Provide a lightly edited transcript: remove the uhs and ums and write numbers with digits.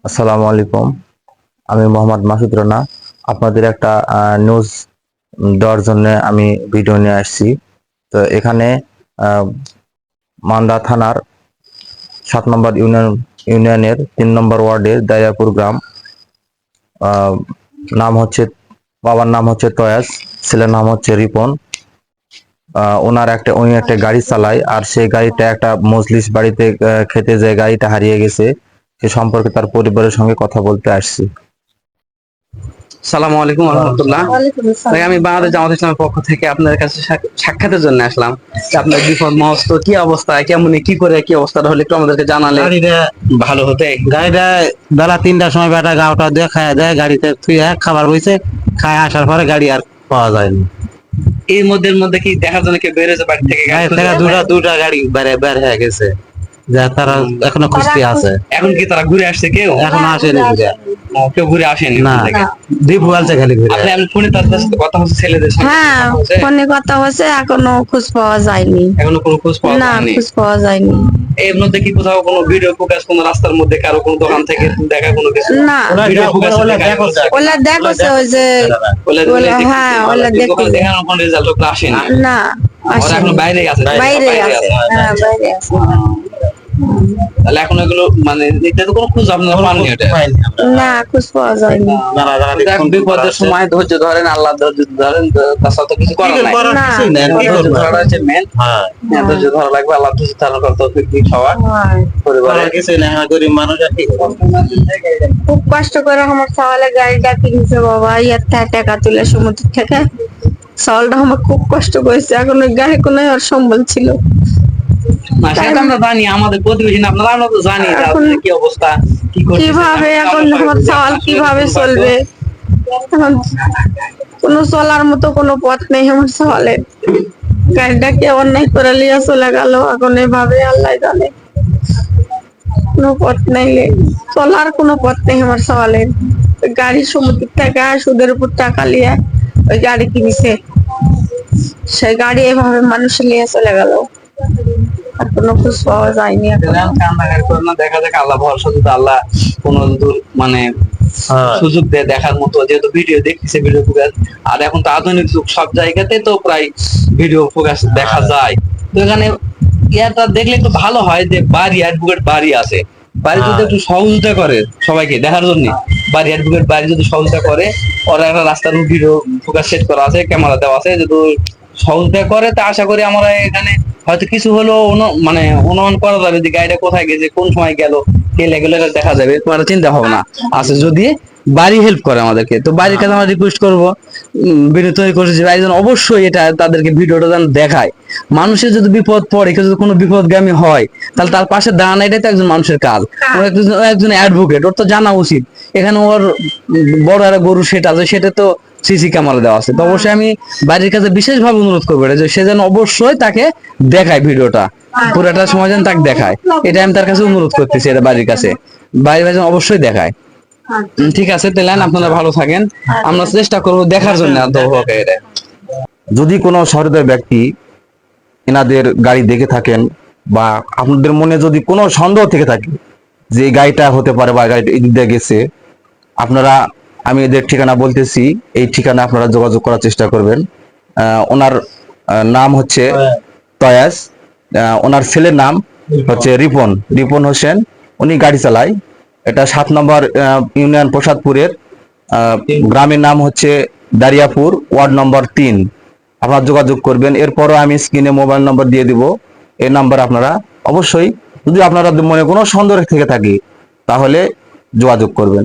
আসসালামু আলাইকুম। আমি মোহাম্মদ মাসুদ রানা। আপনাদের একটা নিউজ দেওয়ার জন্য আমি ভিডিও নিয়ে আসছি। তো এখানে আহ, মান্দা থানার 7 নম্বর ইউনিয়নের 3 নম্বর ওয়ার্ডের দাইয়াপুর গ্রাম। আহ, নাম হচ্ছে, বাবার নাম হচ্ছে তয়াস, ছেলের নাম হচ্ছে রিপন। উনি একটা গাড়ি চালায়, আর সেই গাড়িটা একটা মজলিস বাড়িতে খেতে যে গাড়িটা হারিয়ে গেছে, সে সম্পর্কে তার পরিবারের সঙ্গে কথা বলতে আসছি। সালামু আলাইকুম রহমতুল্লাহ। তাই আমি বাংলাদেশ জামাত ইসলামের পক্ষ থেকে আপনাদের কাছে সাক্ষাতের জন্য আসলাম। যে আপনার বিপদ মস্ত কি অবস্থা, কেমন কি করে কি অবস্থাটা হলে একটু আমাদেরকে জানালে ভালো হতে। গাড়িটা বেলা 3টার সময় বেটা গাওটা দিয়ে খায় দেয়, গাড়িতে থুয়ে খাবার হয়েছে, খায় আসার পরে গাড়ি আর পাওয়া যায়নি। এর মধ্যে কি দেখার জন্য কেউ বেরোছে বাড়ি থেকে? গাড়ি থেকে দুটা গাড়ি বের হয়ে গেছে, যে তারা এখনো খুঁজতে আছে। এখন কি তারা ঘুরে আসছে? কেউ এখনো আসেনি ঘুরে। কেউ ঘুরে আসেনি না, ওখান থেকে? দ্বীপ বলছে খালি ঘুরে। আপনি ফোনে তাদের সাথে কথা হচ্ছে, ছেলেদের সাথে হ্যাঁ, কথা হচ্ছে? ফোনে কথা হচ্ছে, এখনো খোঁজ পাওয়া যায়নি। এখনো কোনো খোঁজ পাওয়া না, যায়নি। খোঁজ পাওয়া যায়নি। এর মধ্যে কি কোথাও কোনো ভিডিও ফুটেজ, কোনো রাস্তার মধ্যে কারো কোনো দোকান থেকে দেখা কোনো কিছু? না, ভিডিও ফুটেজ ওলা দেখছে ওই যে হ্যাঁ, ওলা দেখছে। দেখানোর কোনো রেজাল্ট আসেনি? না, ওরা আসেনি। এখন বাইরে আছে? বাইরে আছে, হ্যাঁ বাইরে আছে। তাহলে এখন এগুলো মানে এটা তো কোনো খোঁজ আপনারা পাননি? এটা না, খোঁজ পাওয়া যায়নি। দেখ, বিপদের সময় ধৈর্য ধরেন, আল্লাহ ধৈর্য ধরেন, তাছাড়া তো কিছু করার নাই। না, ধৈর্য ধরাটা হচ্ছে মেন। ধৈর্য ধরা লাগবে, আল্লাহ ধৈর্য ধারণ করতে হবে। কি খাওয়া হ্যাঁ। পরিবারের গরিব মানুষ আর কি খুব কষ্ট করে আমার সওয়ালে গাড়িটা কিনছে বাবা, ইয়ার থেকে টাকা তুলে সমুদ্র থেকে। সওয়ালটা আমার খুব কষ্ট করেছে, এখন ওই গাড়ি কোনো আর সম্বল ছিল। না, সেটা আমরা জানি, আমাদের প্রতিবেশী না আপনারা, আমরা তো জানি যে এখন আপনাদের কি অবস্থা, কি করতেছে। কিভাবে এখন আমার সওয়াল কিভাবে চলবে? এখন কোনো চলার মতো কোনো পথ নেই আমার সওয়ালের। গাড়িটাকে অন্যায় করে লিয়ে চলে গেল, এখন এভাবে আল্লাহ জানে। কোনো পথ নেই, চলার কোনো পথ নেই আমার সওয়ালের। ওই গাড়ি সমুদ্র থেকে সুদের উপর টাকা নিয়ে ওই গাড়ি কিনেছে, সেই গাড়ি এভাবে মানুষ নিয়ে চলে গেল, আর কোনো খোঁজ পাওয়া যায়নি এখন। কান্নাকাটি করে না, দেখা যাক, আল্লাহ ভরসা। যদি আল্লাহ কোনো মানে সুযোগ দেয় দেখার মতো, যেহেতু ভিডিও দেখতেছে, ভিডিও ফুটেজ, আর এখন তো আধুনিক যুগ, সব জায়গাতে তো প্রায় ভিডিও ফুটেজ দেখা যায়। তো এখানে ইয়াটা দেখলে একটু ভালো হয় যে বাড়ি অ্যাডভোকেট বাড়ি আছে, বাড়ি যদি একটু সহযোগিতা করে সবাইকে দেখার জন্য, বাড়ি অ্যাডভোকেট বাড়ি যদি সহযোগিতা করে, ওরা একটা রাস্তার ভিডিও ফুটেজ সেট করা আছে, ক্যামেরা দেওয়া আছে, যদি সহযোগিতা করে তা আশা করি আমরা এখানে হয়তো কিছু হলো মানে অনুমান করা যাবে যে গাড়িটা কোথায় গেছে, কোন সময় গেল, কে গেল, এটা দেখা যাবে। তোমার চিন্তা ভাবনা আছে যদি বাড়ি হেল্প করে আমাদেরকে, তো বাড়ির কাছে আমরা রিকোয়েস্ট করবো, বিনীত করছি যে ভাই যেন অবশ্যই এটা তাদেরকে ভিডিওটা যেন দেখায়। মানুষের যদি বিপদ পড়ে, কেউ যদি কোনো বিপদগামী হয়, তাহলে তার পাশে দাঁড়ানো এটাই তো একজন মানুষের কাজ। একজন অ্যাডভোকেট, ওর তো জানা উচিত এখানে ওর বড় একটা গরু সেট আছে, সেটা তো সিসি ক্যামেরা দেওয়া আছে। তো অবশ্যই আমি বাড়ির কাছে বিশেষভাবে অনুরোধ করবো যে সে যেন অবশ্যই তাকে দেখায়, ভিডিওটা পুরোটা সময় যেন তাকে দেখায়, এটা আমি তার কাছে অনুরোধ করতেছি। এটা বাড়ির কাছে, বাড়ির যেন অবশ্যই দেখায়। ঠিক আছে, তাহলে আপনারা ভালো থাকেন, আমরা চেষ্টা করবো দেখার জন্য। যদি কোনো সহৃদয় ব্যক্তি এনাদের গাড়ি দেখে থাকেন, বা আপনাদের মনে যদি কোনো সন্দেহ থেকে থাকে যে এই গাড়িটা হতে পারে বা গাড়িটা এদিক দিয়ে গেছে, আপনারা, আমি এদের ঠিকানা বলতেছি, এই ঠিকানা আপনারা যোগাযোগ করার চেষ্টা করবেন। ওনার নাম হচ্ছে তয়াস, ওনার ছেলের নাম হচ্ছে রিপন হোসেন। উনি গাড়ি চালায়। এটা 7 নম্বর ইউনিয়ন প্রসাদপুরের গ্রামের নাম হচ্ছে দারিয়াপুর, ওয়ার্ড নম্বর 3। আপনারা যোগাযোগ করবেন। এরপরও আমি স্ক্রিনে মোবাইল নম্বর দিয়ে দিব, এই নাম্বার আপনারা অবশ্যই, যদি আপনারা মনে কোনো সন্দেহ থেকে থাকে তাহলে যোগাযোগ করবেন।